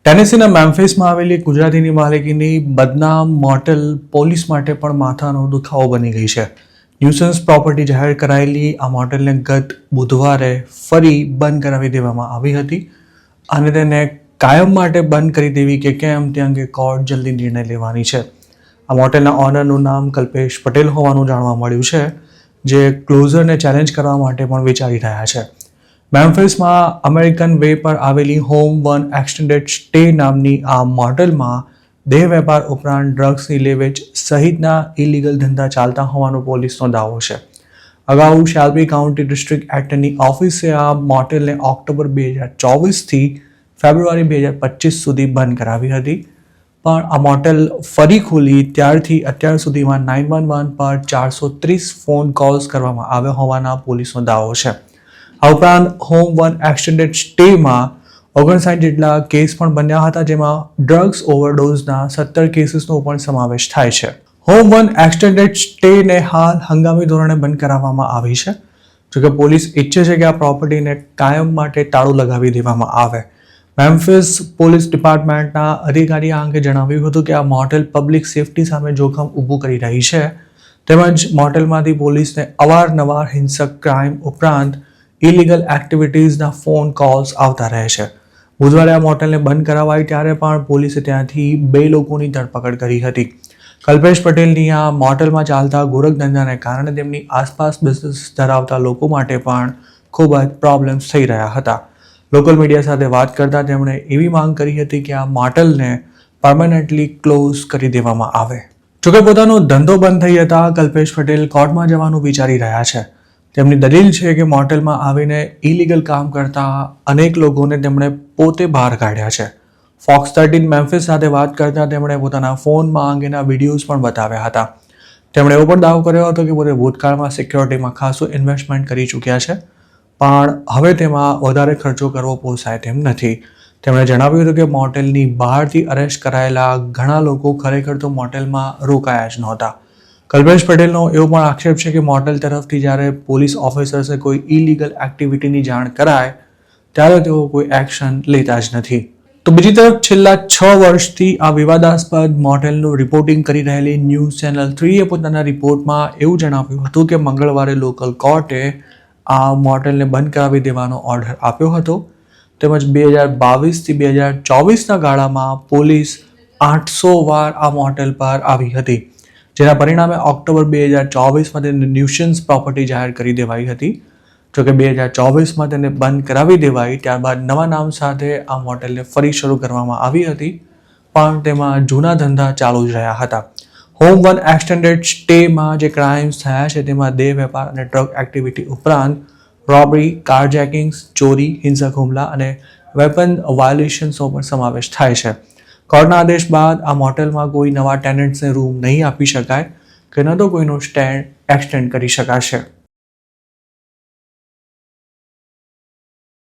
ટેનેસીના મેમ્ફિસમાં આવેલી ગુજરાતીની માલિકીની બદનામ મોટેલ પોલીસ માટે પણ માથાનો દુખાવો બની ગઈ છે. ન્યુસન્સ પ્રોપર્ટી જાહેર કરાયેલી આ મોટેલને ગત બુધવારે ફરી બંધ કરાવી દેવામાં આવી હતી અને તેને કાયમ માટે બંધ કરી દેવી કે કેમ તે અંગે કોર્ટ જલ્દી નિર્ણય લેવાની છે. આ મોટેલના ઓનરનું નામ કલ્પેશ પટેલ હોવાનું જાણવા મળ્યું છે, જે ક્લોઝરને ચેલેન્જ કરવા માટે પણ વિચારી રહ્યા છે. મેમ્ફિસમાં અમેરિકન વે પર આવેલી હોમ વન એક્સટેન્ડેડ સ્ટે નામની આ મોટેલમાં દેહ વેપાર ઉપરાંત ડ્રગ્સની લેવેચ સહિતના ઇલીગલ ધંધા ચાલતા હોવાનો પોલીસનો દાવો છે. અગાઉ શેલ્બી કાઉન્ટી ડિસ્ટ્રિક્ટ એટર્ની ઓફિસે આ મોટેલને ઓક્ટોબર 2024થી ફેબ્રુઆરી 2025 સુધી બંધ કરાવી હતી, પણ આ મોટેલ ફરી ખુલી ત્યારથી અત્યાર સુધીમાં 911 પર 430 ફોન કોલ્સ કરવામાં આવ્યા હોવાના પોલીસનો દાવો છે. આ ઉપરાંત હોમ વન એક્સટેન્ડેડ સ્ટેમાં 59 જેટલા કેસ પણ બન્યા હતા, જેમાં ડ્રગ્સ ઓવરડોઝના 17 કેસીસનો પણ સમાવેશ થાય છે. હોમ વન એક્સટેન્ડેડ સ્ટેને હાલ હંગામી ધોરણે બંધ કરાવવામાં આવી છે, જોકે પોલીસ ઈચ્છે છે કે આ પ્રોપર્ટીને કાયમ માટે તાળું લગાવી દેવામાં આવે. મેમ્ફિસ પોલીસ ડિપાર્ટમેન્ટના અધિકારીએ આ અંગે જણાવ્યું હતું કે આ મોટેલ પબ્લિક સેફટી સામે જોખમ ઊભું કરી રહી છે, તેમજ મોટેલમાંથી પોલીસને અવારનવાર હિંસક ક્રાઇમ ઉપરાંત ઇલીગલ એક્ટિવિટીઝના ફોન કોલ્સ આવતા રહે છે. બુધવારે આ મોટેલને બંધ કરાવાઈ ત્યારે પણ પોલીસે ત્યાંથી 2 લોકોની ધરપકડ કરી હતી. કલ્પેશ પટેલની આ મોટેલમાં ચાલતા ગોરખધંધાને કારણે તેમની આસપાસ બિઝનેસ ધરાવતા લોકો માટે પણ ખૂબ જ પ્રોબ્લેમ્સ થઈ રહ્યા હતા. લોકલ મીડિયા સાથે વાત કરતા તેમણે એવી માંગ કરી હતી કે આ મોટેલને પરમેનન્ટલી ક્લોઝ કરી દેવામાં આવે. જોકે પોતાનો ધંધો બંધ થઈ જતા કલ્પેશ પટેલ કોર્ટમાં જવાનું વિચારી રહ્યા છે. તેમની દલીલ છે કે મોટેલમાં આવીને ઇલીગલ કામ કરતા અનેક લોકોને તેમણે પોતે બહાર કાઢ્યા છે. ફોક્સ 13 મેમ્ફિસ સાથે વાત કરતા તેમણે પોતાના ફોનમાં અંગેના વિડીયોઝ પણ બતાવ્યા હતા. તેમણે એવો પણ દાવો કર્યો હતો કે પોતે ભૂતકાળમાં સિક્યોરિટીમાં ખાસું ઇન્વેસ્ટમેન્ટ કરી ચૂક્યા છે, પણ હવે તેમાં વધારે ખર્ચો કરવો પોસાય તેમ નથી. તેમણે જણાવ્યું હતું કે મોટેલની બહારથી અરેસ્ટ કરાયેલા ઘણા લોકો ખરેખર તો મોટેલમાં રોકાયા જ નહોતા. કલ્પેશ પટેલનો એવો પણ આક્ષેપ છે કે મોટેલ તરફથી જ્યારે પોલીસ ઓફિસર્સે કોઈ ઇલીગલ એક્ટિવિટીની જાણ કરાય ત્યારે તેઓ કોઈ એક્શન લેતા જ નથી. તો બીજી તરફ છેલ્લા 6 વર્ષથી આ વિવાદાસ્પદ મોટેલનું રિપોર્ટિંગ કરી રહેલી ન્યૂઝ ચેનલ 3એ પોતાના રિપોર્ટમાં એવું જણાવ્યું હતું કે મંગળવારે લોકલ કોર્ટે આ મોટેલને બંધ કરાવી દેવાનો ઓર્ડર આપ્યો હતો, તેમજ 2022થી 2024ના ગાળામાં પોલીસ 800 વાર આ મોટેલ પર આવી હતી, જેના પરિણામે ઓક્ટોબર 2024માં તેને ન્યુસન્સ પ્રોપર્ટી જાહેર કરી દેવાઈ હતી. જોકે 2024માં તેને બંધ કરાવી દેવાઈ ત્યારબાદ નવા નામ સાથે આ મોટેલને ફરી શરૂ કરવામાં આવી હતી, પણ તેમાં જૂના ધંધા ચાલુ જ રહ્યા હતા. હોમ વન એક્સટેન્ડેડ સ્ટેમાં જે ક્રાઇમ્સ થયા છે તેમાં દેહ વેપાર અને ડ્રગ એક્ટિવિટી ઉપરાંત રોબરી, કારજેકિંગ્સ, ચોરી, હિંસક હુમલા અને વેપન વાયોલેશન્સનો પણ સમાવેશ થાય છે. કોર્ટના આદેશ બાદ આ મોટેલમાં કોઈ નવા ટેનન્ટ્સને રૂમ નહીં આપી શકાય કે ન તો કોઈનો સ્ટેન્ડ એક્સટેન્ડ કરી શકાશે.